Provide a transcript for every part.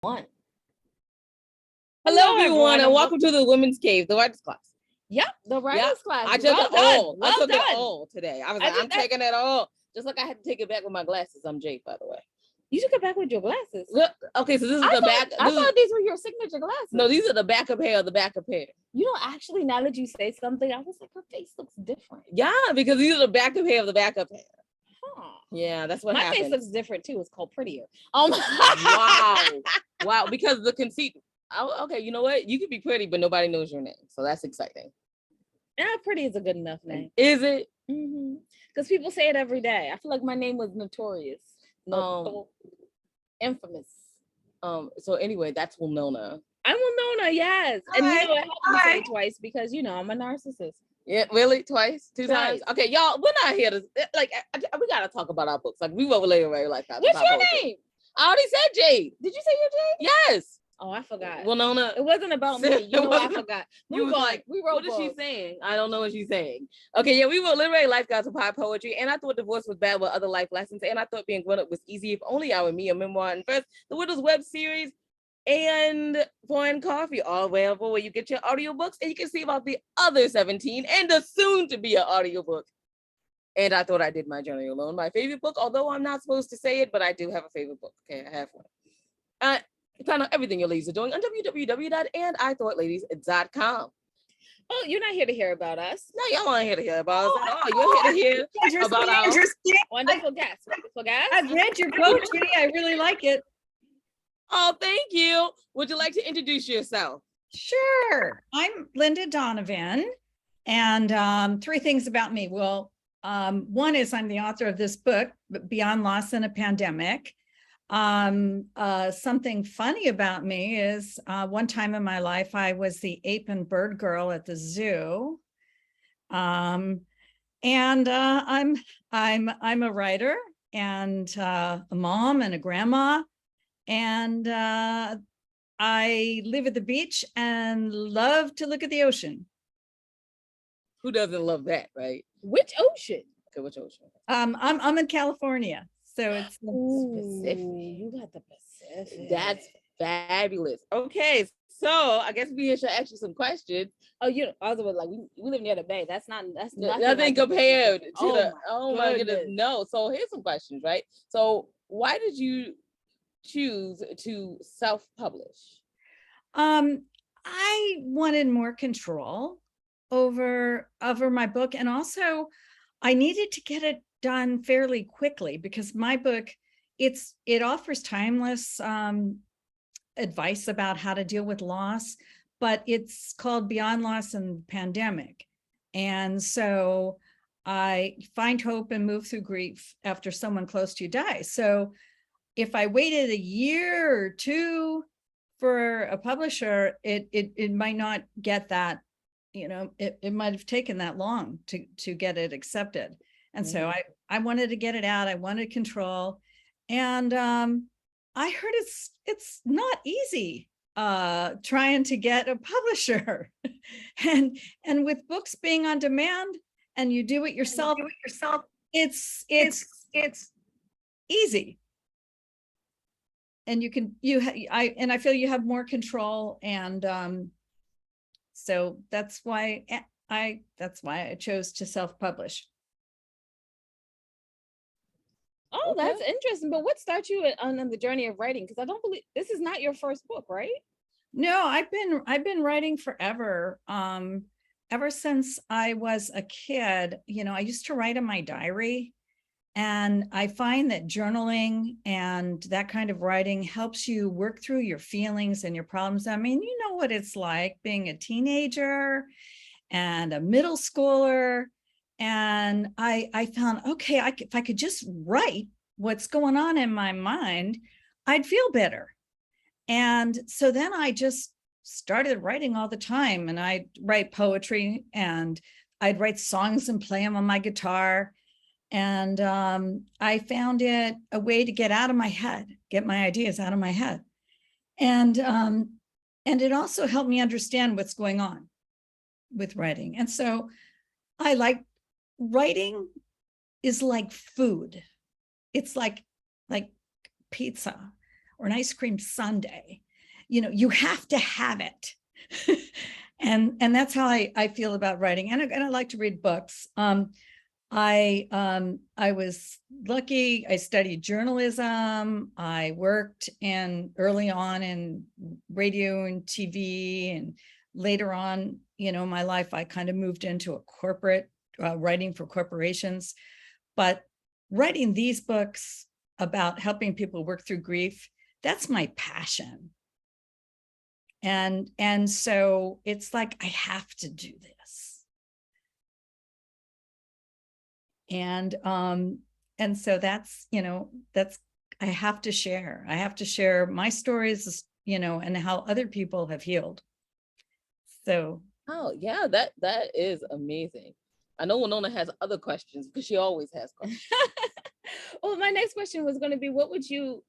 One. Hello, everyone, and welcome to the Women's Cave, the writers class. Yep, the writers class. I took it all. Well I took done. it all today. I was like, I'm taking it all. Just like I had to take it back with my glasses. I'm Jake, by the way. You took it back with your glasses. Look, okay, so this is the back. I thought these were your signature glasses. No, these are the backup hair of the backup hair. You know, actually, now that you say something, I was like, her face looks different. Yeah, because these are the backup hair of the backup hair. Huh. Yeah, that's what my happened. face looks different too. It's called prettier. Wow, because the conceit. Oh, okay, you know what? You could be pretty, but nobody knows your name, so that's exciting. Yeah, pretty is a good enough name. Is it? Because people say it every day. I feel like my name was notorious, infamous. So anyway, that's Winona. I'm Winona, yes. Hi. And you know, I have to say it twice because you know I'm a narcissist. Yeah, really? Twice? Two times? Okay, y'all, we're not here to like. We gotta talk about our books. Like we were literally like that. What's your name? I already said Jade. Did you say your Jade? Yes. Oh, I forgot. Winona. It wasn't about me. You know, I forgot. You was like, we wrote. What is she saying? I don't know what she's saying. Okay, yeah, we wrote literary life guides of high poetry, and I thought divorce was bad with other life lessons, and I thought being grown up was easy if only I were me, a memoir, and first the Widow's web series. And Foreign Coffee, all available where you get your audiobooks, and you can see about the other 17 and the soon to be an audiobook. And I thought I did my journey alone. My favorite book, although I'm not supposed to say it, but I do have a favorite book. Okay, I have one. Find out everything your ladies are doing on www.andithoughtLadies.com. Oh, you're not here to hear about us. No, y'all aren't here to hear about us at all. You're here to hear about our wonderful guests. Wonderful guests. I've read your poetry. I really like it. Oh, thank you. Would you like to introduce yourself? Sure. I'm Linda Donovan. And 3 things about me. Well, one is I'm the author of this book, Beyond Loss in a Pandemic. Something funny about me is one time in my life, I was the ape and bird girl at the zoo. I'm a writer and a mom and a grandma. And I live at the beach and love to look at the ocean. Who doesn't love that, right? Which ocean? Okay, which ocean? I'm in California, so it's specific. You got the Pacific. That's fabulous. Okay, so I guess we should ask you some questions. Oh, you know, I was like, we live near the bay. That's nothing nothing like compared to the. Oh my goodness, no. So here's some questions, right? So why did you choose to self-publish? I wanted more control over my book, and also I needed to get it done fairly quickly because my book it offers timeless advice about how to deal with loss, but it's called Beyond Loss and Pandemic, and so I find hope and move through grief after someone close to you dies. So if I waited a year or 2 for a publisher, it might not get that, you know, it might have taken that long to get it accepted. And so I wanted to get it out. I wanted control. And I heard it's not easy trying to get a publisher. and with books being on demand and you do it yourself, it's easy. And I feel you have more control, and so that's why I chose to self-publish. Oh, okay. That's interesting. But what started you on the journey of writing? Because I don't believe this is not your first book, right? No, I've been writing forever. Ever since I was a kid, you know, I used to write in my diary. And I find that journaling and that kind of writing helps you work through your feelings and your problems. I mean, you know what it's like being a teenager and a middle schooler. And I found, okay, if I could just write what's going on in my mind, I'd feel better. And so then I just started writing all the time, and I'd write poetry and I'd write songs and play them on my guitar. And I found it a way to get out of my head, get my ideas out of my head. And it also helped me understand what's going on with writing. And so I like writing is like food. It's like pizza. or an ice cream sundae. You have to have it. and that's how I feel about writing. And I like to read books. I was lucky. I studied journalism. I worked early on in radio and TV, and later on, my life, I kind of moved into a corporate writing for corporations. But writing these books about helping people work through grief, that's my passion. And so it's like, I have to do this. And so that's I have to share my stories, and how other people have healed. So oh yeah, that is amazing. I know Winona has other questions, because she always has questions. Well, my next question was going to be, what would you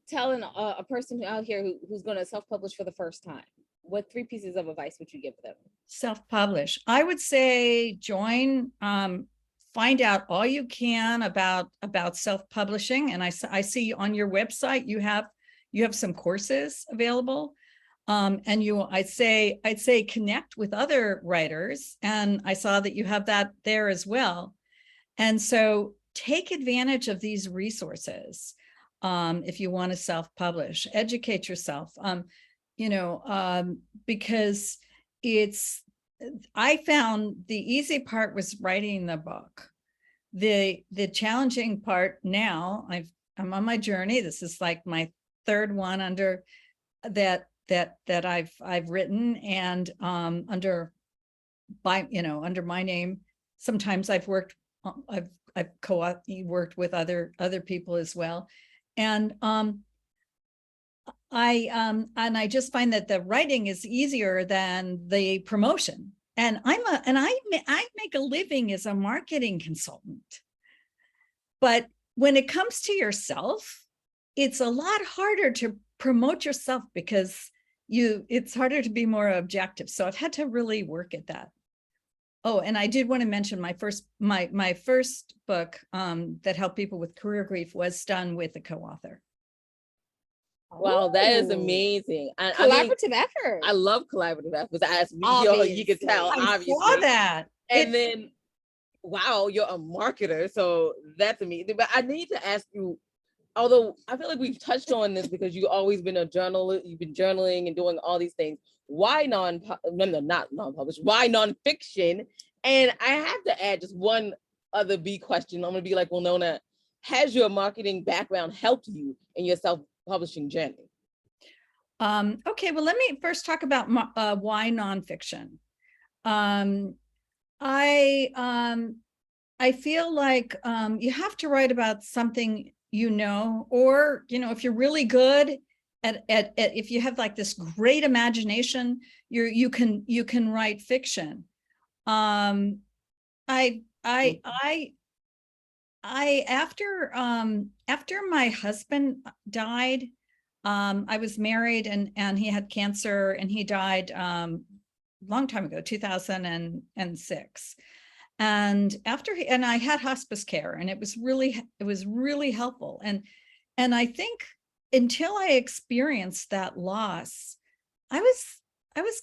tell a person out here who's going to self-publish for the first time? What 3 pieces of advice would you give them? Self-publish. I would say join, find out all you can about self-publishing. And I see on your website, you have some courses available. And I'd say connect with other writers. And I saw that you have that there as well. And so take advantage of these resources. If you want to self-publish, educate yourself, because I found the easy part was writing the book. The challenging part now, I'm on my journey. This is like my 3rd one under that I've written, and under my name. Sometimes I've worked with other people as well. And I just find that the writing is easier than the promotion. And I make a living as a marketing consultant. But when it comes to yourself, it's a lot harder to promote yourself, because it's harder to be more objective. So I've had to really work at that. Oh, and I did want to mention my first book that helped people with career grief was done with a co-author. Wow, that is amazing. Collaborative effort. I love collaborative efforts. As you can tell, obviously. I saw that. And then, wow, you're a marketer, so that's amazing. But I need to ask you, although I feel like we've touched on this, because you've always been a journalist, you've been journaling and doing all these things. Why not non-published? Why nonfiction? And I have to add just one other B question. I'm gonna be like, well, Nona, has your marketing background helped you in your self-publishing journey? Okay, well, let me first talk about why nonfiction. I feel like you have to write about something, or if you're really good at if you have like this great imagination, you can write fiction. After my husband died, I was married, and he had cancer, and he died long time ago, 2006. And and I had hospice care, and it was really helpful. And I think until I experienced that loss, I was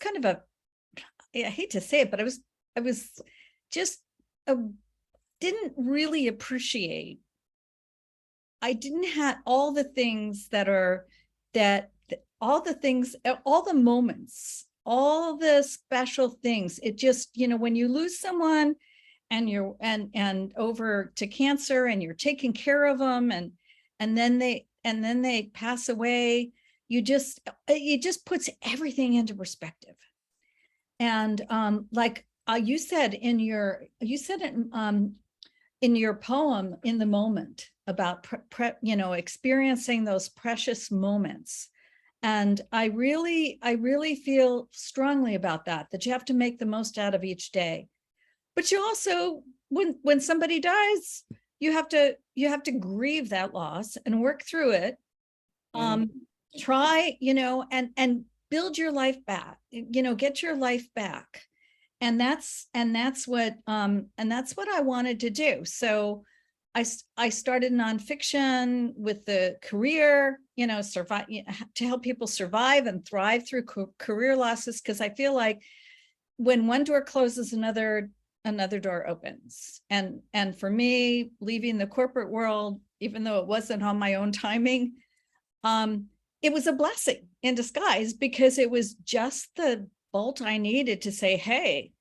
kind of I hate to say it, but I was just didn't really appreciate. I didn't have all the things all the moments, all the special things. It just, when you lose someone, and you're and over to cancer, and you're taking care of them, and then they pass away, it just puts everything into perspective. And like you said in your poem, In the Moment, about experiencing those precious moments. And I really feel strongly about that you have to make the most out of each day. But you also, when somebody dies, you have to grieve that loss and work through it. Try, and build your life back, get your life back. And that's what I wanted to do. So I started nonfiction with the career, survive, to help people survive and thrive through career losses. Because I feel like when one door closes, another door opens. And for me, leaving the corporate world, even though it wasn't on my own timing, it was a blessing in disguise, because it was just the bolt I needed to say, hey,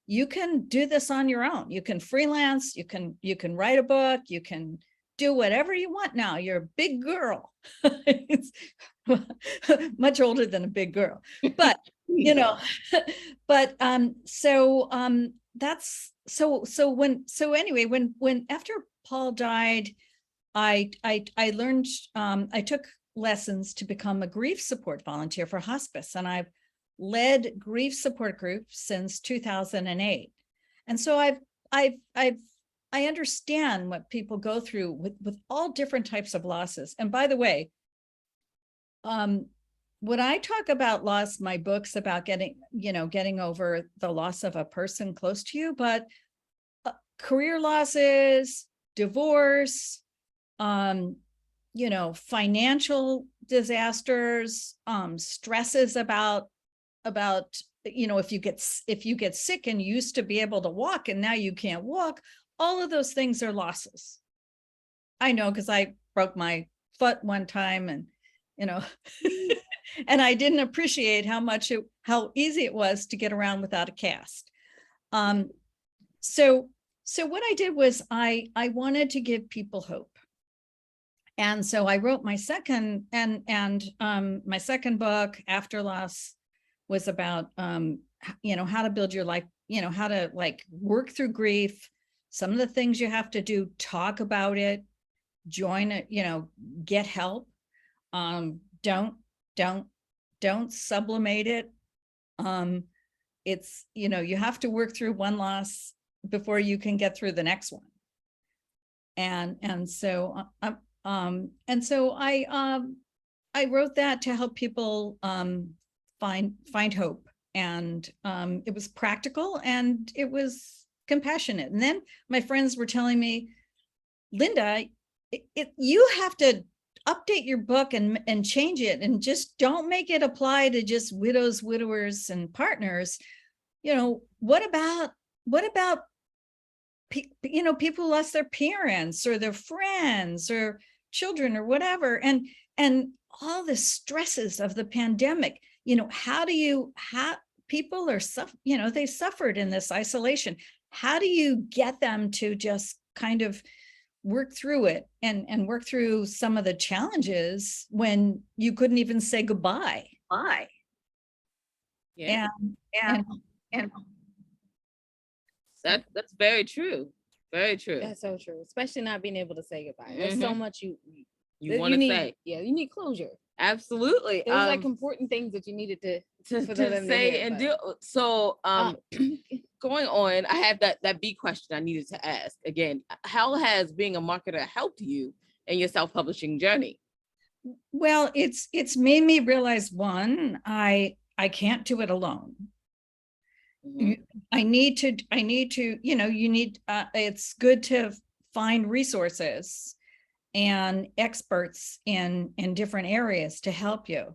you can do this on your own. You can freelance, you can write a book, you can do whatever you want now. You're a big girl. It's much older than a big girl, but but that's so anyway, when after Paul died, I learned, I took lessons to become a grief support volunteer for hospice, and I've led grief support groups since 2008. And so I understand what people go through with all different types of losses. And by the way, when I talk about loss, my book's about getting over the loss of a person close to you, but career losses, divorce, financial disasters, stresses about if you get sick and you used to be able to walk and now you can't walk, all of those things are losses. I know, because I broke my foot one time, and and I didn't appreciate how easy it was to get around without a cast. So what I did was I wanted to give people hope. And so I wrote my second my second book, After Loss, was about how to build your life, how to work through grief, some of the things you have to do, talk about it, join it, get help. Don't sublimate it. It's, you have to work through one loss before you can get through the next one. And so I wrote that to help people find hope, and it was practical and it was compassionate. And then my friends were telling me, Linda, you have to update your book and change it, and just don't make it apply to just widows, widowers, and partners. What about people who lost their parents or their friends or children or whatever, and all the stresses of the pandemic? How people are they suffered in this isolation. How do you get them to just kind of work through it and work through some of the challenges when you couldn't even say goodbye? Bye. Yeah. And that's very true. Very true. That's so true, especially not being able to say goodbye. There's so much you want to say. Yeah, you need closure. Absolutely. There's important things that you needed to say and do. So going on, I have that big question I needed to ask again. How has being a marketer helped you in your self-publishing journey? Well, it's made me realize, one, I can't do it alone. Mm-hmm. I need to, it's good to find resources and experts in different areas to help you.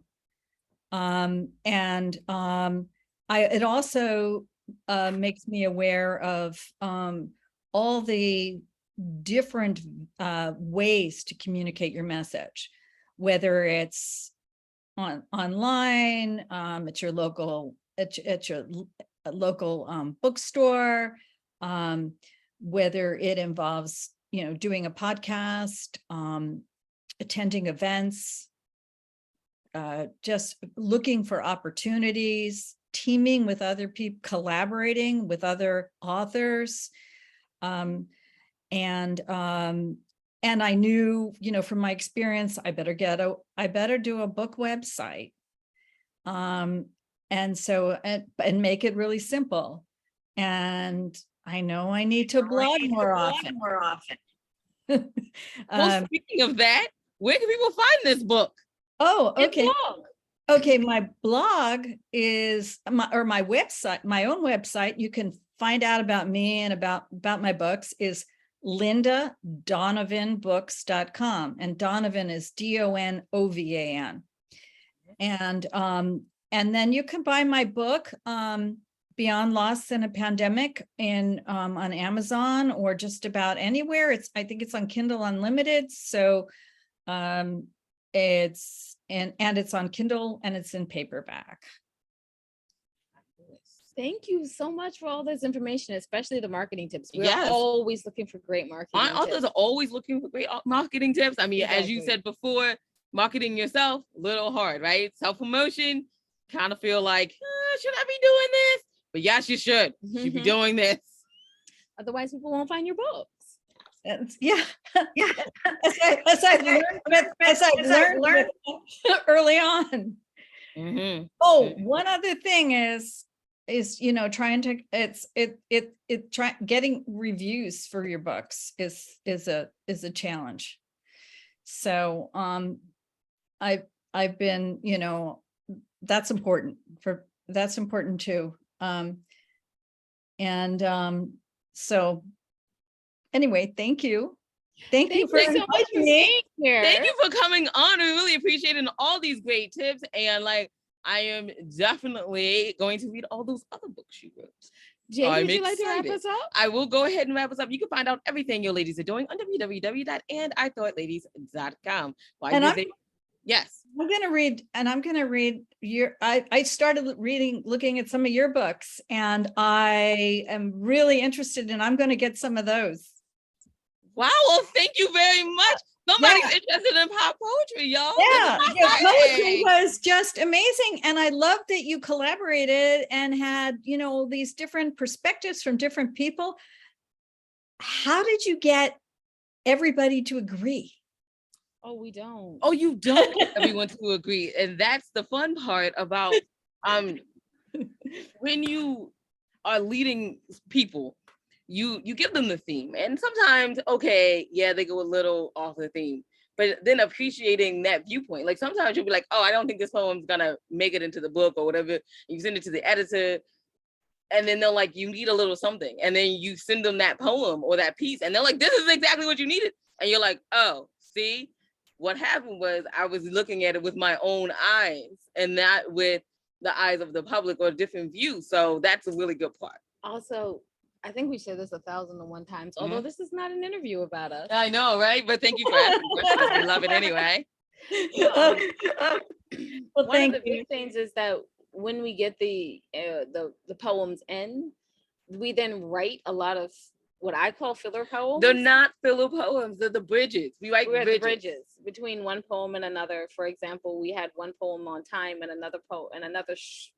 It also makes me aware of all the different ways to communicate your message, whether it's online, at your local bookstore, whether it involves doing a podcast, attending events, just looking for opportunities, teaming with other people, collaborating with other authors. And I knew, from my experience, I better do a book website. And make it really simple. And I know I need to blog more often. Well, speaking of that, where can people find this book? Oh, okay. Okay, my blog is my website, my own website. You can find out about me and about my books is lindadonovanbooks.com, and Donovan is Donovan. And then you can buy my book, Beyond Loss in a Pandemic, on Amazon or just about anywhere. I think it's on Kindle Unlimited. So it's on Kindle and it's in paperback. Thank you so much for all this information, especially the marketing tips. We're Yes. always looking for great marketing Authors tips. are always looking for great marketing tips. I mean, as you Exactly. said before, marketing yourself, a little hard, right? Self-promotion, kind of feel like, should I be doing this? But yes, you should. You should be doing this. Otherwise, people won't find your books. Yeah. As I've learned early on. Oh, one other thing is trying to getting reviews for your books is a challenge. So I've been, that's important too. So anyway, thank you. Thank you for inviting me here. Thank you for coming on. We really appreciate all these great tips. And I am definitely going to read all those other books you wrote. Jay, would you like to wrap us up? I will go ahead and wrap us up. You can find out everything your ladies are doing on www.andithoughtLadies.com. Yes. I'm going to read I started looking at some of your books, and I am really interested, and I'm going to get some of those. Wow. Well, thank you very much. Somebody's interested in pop poetry, y'all. Yeah, your poetry was just amazing. And I love that you collaborated and had, these different perspectives from different people. How did you get everybody to agree? Oh, we don't. Oh, you don't get everyone to agree. And that's the fun part about when you are leading people, you give them the theme, and sometimes, okay, yeah, they go a little off the theme, but then appreciating that viewpoint. Like sometimes you'll be like, oh, I don't think this poem's gonna make it into the book or whatever. You send it to the editor, and then they're like, you need a little something, and then you send them that poem or that piece, and they're like, this is exactly what you needed, and you're like, oh, see, what happened was I was looking at it with my own eyes and not with the eyes of the public or different views. So that's a really good part. Also, I think we said this 1,001 times, although this is not an interview about us. I know, right? But thank you for asking questions. We love it anyway. Well, one of the big things is that when we get the poems in, we then write a lot of what I call filler poems. They're not filler poems. They're the bridges. We write bridges between one poem and another. For example, we had one poem on time and another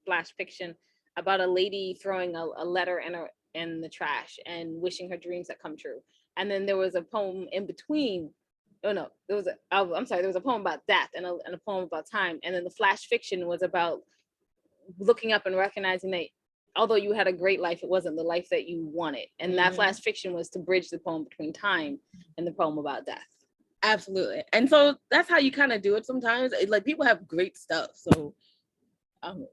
flash fiction about a lady throwing a letter in the trash and wishing her dreams had come true. And then there was a poem in between. Oh no, there was a poem about death and a poem about time. And then the flash fiction was about looking up and recognizing that although you had a great life, it wasn't the life that you wanted. And that flash fiction was to bridge the poem between time and the poem about death. Absolutely. And so that's how you kind of do it sometimes. Like people have great stuff. So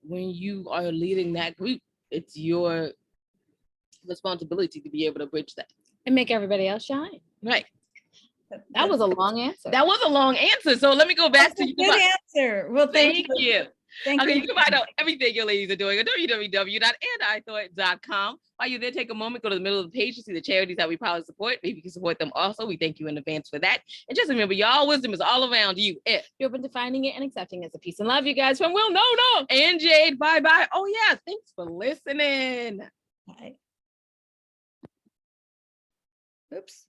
when you are leading that group, it's your responsibility to be able to bridge that and make everybody else shine. Right. That was a long answer. That was a long answer. So let me go back to you. Good answer. Well, thank you. Thank you. You can find out everything your ladies are doing at www.andithought.com. While you're there, take a moment, go to the middle of the page to see the charities that we proudly support. Maybe you can support them also. We thank you in advance for that. And just remember, y'all, wisdom is all around you. If you're open to finding it and accepting it as a peace and love, you guys, from Will, no, and Jade, bye-bye. Oh, yeah, thanks for listening. Bye. Oops.